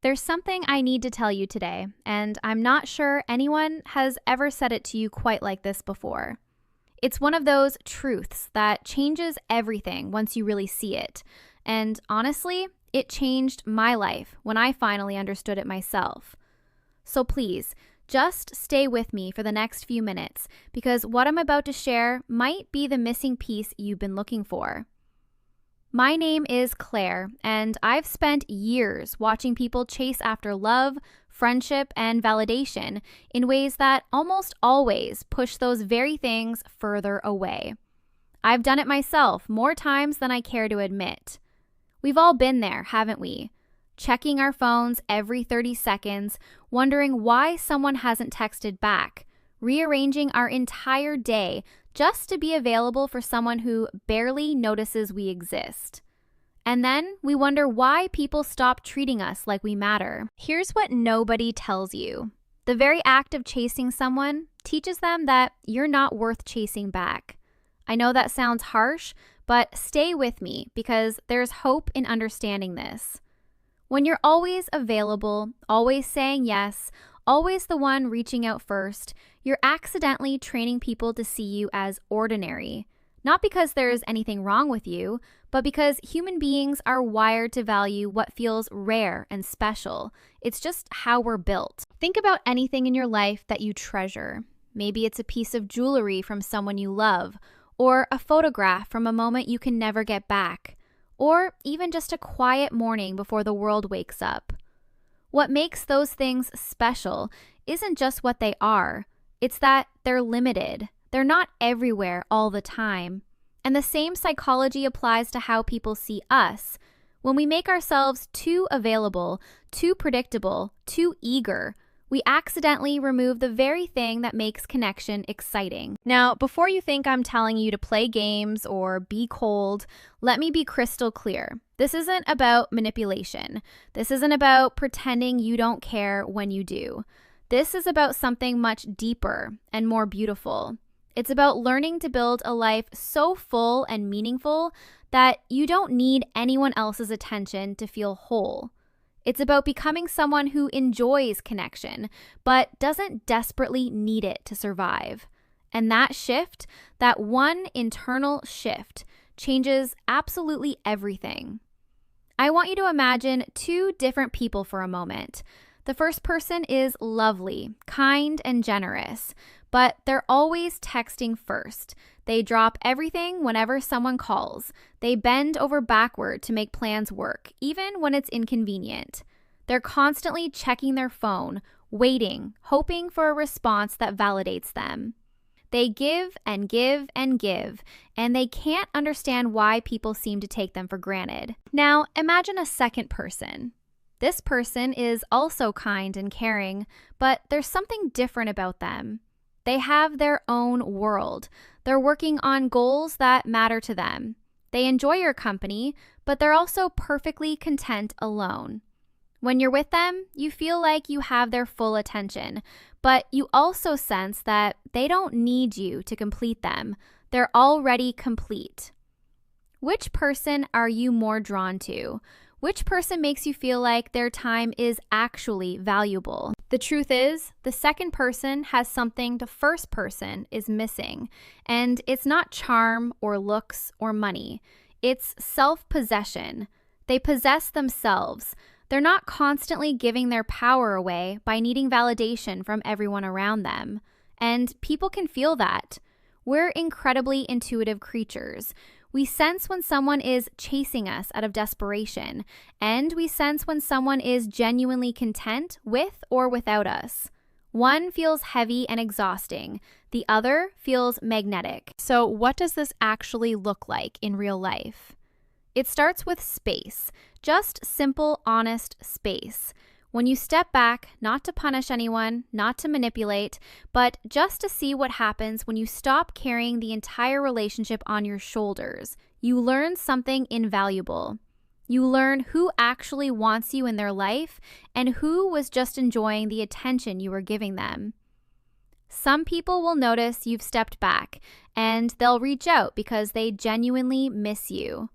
There's something I need to tell you today, and I'm not sure anyone has ever said it to you quite like this before. It's one of those truths that changes everything once you really see it. And honestly, it changed my life when I finally understood it myself. So please, just stay with me for the next few minutes, because what I'm about to share might be the missing piece you've been looking for. My name is Claire, and I've spent years watching people chase after love, friendship, and validation in ways that almost always push those very things further away. I've done it myself more times than I care to admit. We've all been there, haven't we? Checking our phones every 30 seconds, wondering why someone hasn't texted back, rearranging our entire day just to be available for someone who barely notices we exist. And then we wonder why people stop treating us like we matter. Here's what nobody tells you. The very act of chasing someone teaches them that you're not worth chasing back. I know that sounds harsh, but stay with me because there's hope in understanding this. When you're always available, always saying yes, always the one reaching out first, you're accidentally training people to see you as ordinary. Not because there's anything wrong with you, but because human beings are wired to value what feels rare and special. It's just how we're built. Think about anything in your life that you treasure. Maybe it's a piece of jewelry from someone you love, or a photograph from a moment you can never get back, or even just a quiet morning before the world wakes up. What makes those things special isn't just what they are, it's that they're limited. They're not everywhere all the time. And the same psychology applies to how people see us. When we make ourselves too available, too predictable, too eager, we accidentally remove the very thing that makes connection exciting. Now, before you think I'm telling you to play games or be cold, let me be crystal clear. This isn't about manipulation. This isn't about pretending you don't care when you do. This is about something much deeper and more beautiful. It's about learning to build a life so full and meaningful that you don't need anyone else's attention to feel whole. It's about becoming someone who enjoys connection, but doesn't desperately need it to survive. And that shift, that one internal shift, changes absolutely everything. I want you to imagine two different people for a moment. The first person is lovely, kind, and generous, but they're always texting first. They drop everything whenever someone calls. They bend over backward to make plans work, even when it's inconvenient. They're constantly checking their phone, waiting, hoping for a response that validates them. They give and give and give, and they can't understand why people seem to take them for granted. Now, imagine a second person. This person is also kind and caring, but there's something different about them. They have their own world. They're working on goals that matter to them. They enjoy your company, but they're also perfectly content alone. When you're with them, you feel like you have their full attention, but you also sense that they don't need you to complete them. They're already complete. Which person are you more drawn to? Which person makes you feel like their time is actually valuable? The truth is, the second person has something the first person is missing, and it's not charm or looks or money. It's self-possession. They possess themselves. They're not constantly giving their power away by needing validation from everyone around them. And people can feel that. We're incredibly intuitive creatures. We sense when someone is chasing us out of desperation, and we sense when someone is genuinely content with or without us. One feels heavy and exhausting. The other feels magnetic. So what does this actually look like in real life? It starts with space, just simple, honest space. When you step back, not to punish anyone, not to manipulate, but just to see what happens when you stop carrying the entire relationship on your shoulders, you learn something invaluable. You learn who actually wants you in their life and who was just enjoying the attention you were giving them. Some people will notice you've stepped back and they'll reach out because they genuinely miss you.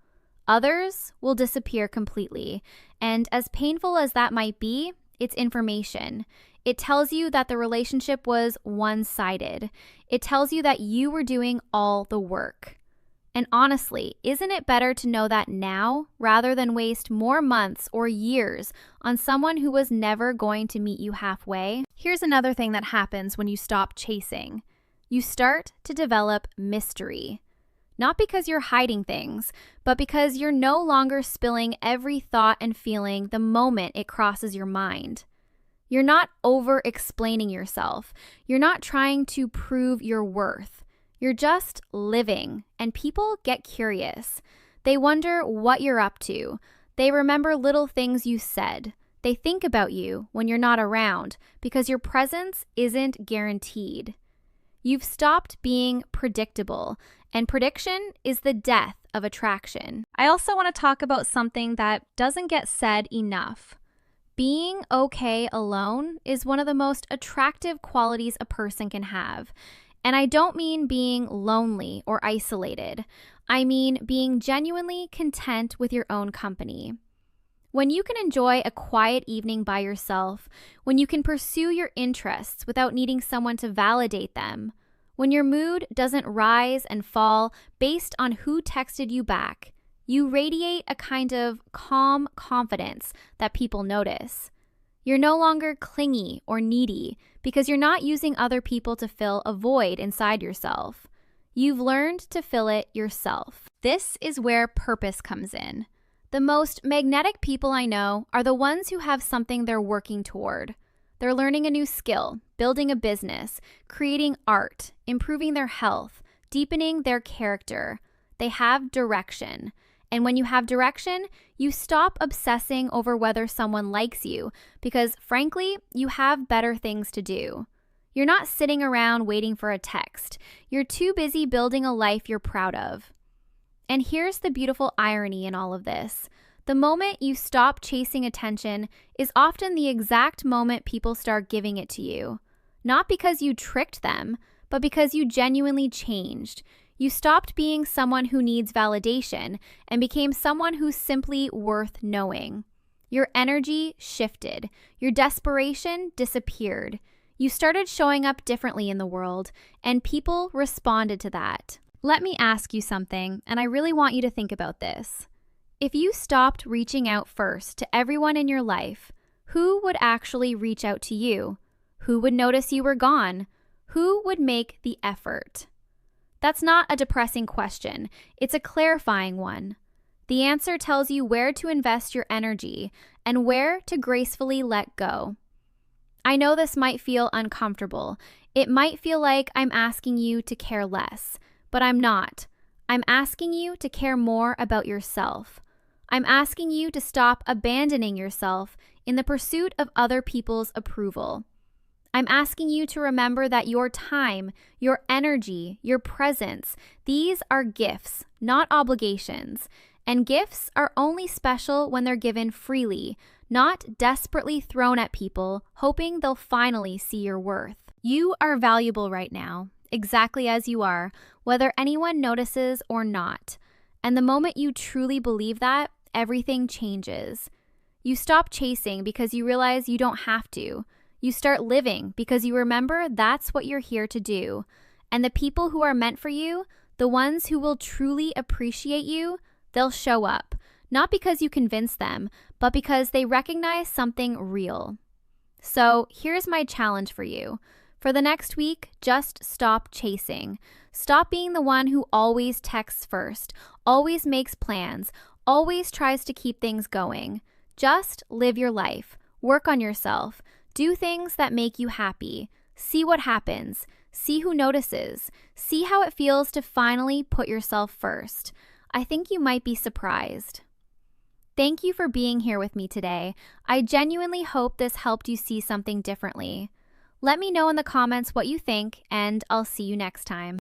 Others will disappear completely, And as painful as that might be, it's information. It tells you that the relationship was one-sided. It tells you that you were doing all the work. And honestly, isn't it better to know that now rather than waste more months or years on someone who was never going to meet you halfway? Here's another thing that happens when you stop chasing. You start to develop mystery. Not because you're hiding things, but because you're no longer spilling every thought and feeling the moment it crosses your mind. You're not over-explaining yourself. You're not trying to prove your worth. You're just living, and people get curious. They wonder what you're up to. They remember little things you said. They think about you when you're not around because your presence isn't guaranteed. You've stopped being predictable, and prediction is the death of attraction. I also want to talk about something that doesn't get said enough. Being okay alone is one of the most attractive qualities a person can have. And I don't mean being lonely or isolated. I mean being genuinely content with your own company. When you can enjoy a quiet evening by yourself, when you can pursue your interests without needing someone to validate them, when your mood doesn't rise and fall based on who texted you back, you radiate a kind of calm confidence that people notice. You're no longer clingy or needy because you're not using other people to fill a void inside yourself. You've learned to fill it yourself. This is where purpose comes in. The most magnetic people I know are the ones who have something they're working toward. They're learning a new skill, building a business, creating art, improving their health, deepening their character. They have direction. And when you have direction, you stop obsessing over whether someone likes you because, frankly, you have better things to do. You're not sitting around waiting for a text. You're too busy building a life you're proud of. And here's the beautiful irony in all of this. The moment you stop chasing attention is often the exact moment people start giving it to you. Not because you tricked them, but because you genuinely changed. You stopped being someone who needs validation and became someone who's simply worth knowing. Your energy shifted. Your desperation disappeared. You started showing up differently in the world, and people responded to that. Let me ask you something, and I really want you to think about this. If you stopped reaching out first to everyone in your life, who would actually reach out to you? Who would notice you were gone? Who would make the effort? That's not a depressing question. It's a clarifying one. The answer tells you where to invest your energy and where to gracefully let go. I know this might feel uncomfortable. It might feel like I'm asking you to care less, but I'm not. I'm asking you to care more about yourself. I'm asking you to stop abandoning yourself in the pursuit of other people's approval. I'm asking you to remember that your time, your energy, your presence, these are gifts, not obligations. And gifts are only special when they're given freely, not desperately thrown at people, hoping they'll finally see your worth. You are valuable right now, exactly as you are, whether anyone notices or not. And the moment you truly believe that, everything changes. You stop chasing because you realize you don't have to. You start living because you remember that's what you're here to do. And the people who are meant for you, the ones who will truly appreciate you, they'll show up. Not because you convince them, but because they recognize something real. So here's my challenge for you. For the next week, just stop chasing. Stop being the one who always texts first, always makes plans, always tries to keep things going. Just live your life. Work on yourself. Do things that make you happy. See what happens. See who notices. See how it feels to finally put yourself first. I think you might be surprised. Thank you for being here with me today. I genuinely hope this helped you see something differently. Let me know in the comments what you think, and I'll see you next time.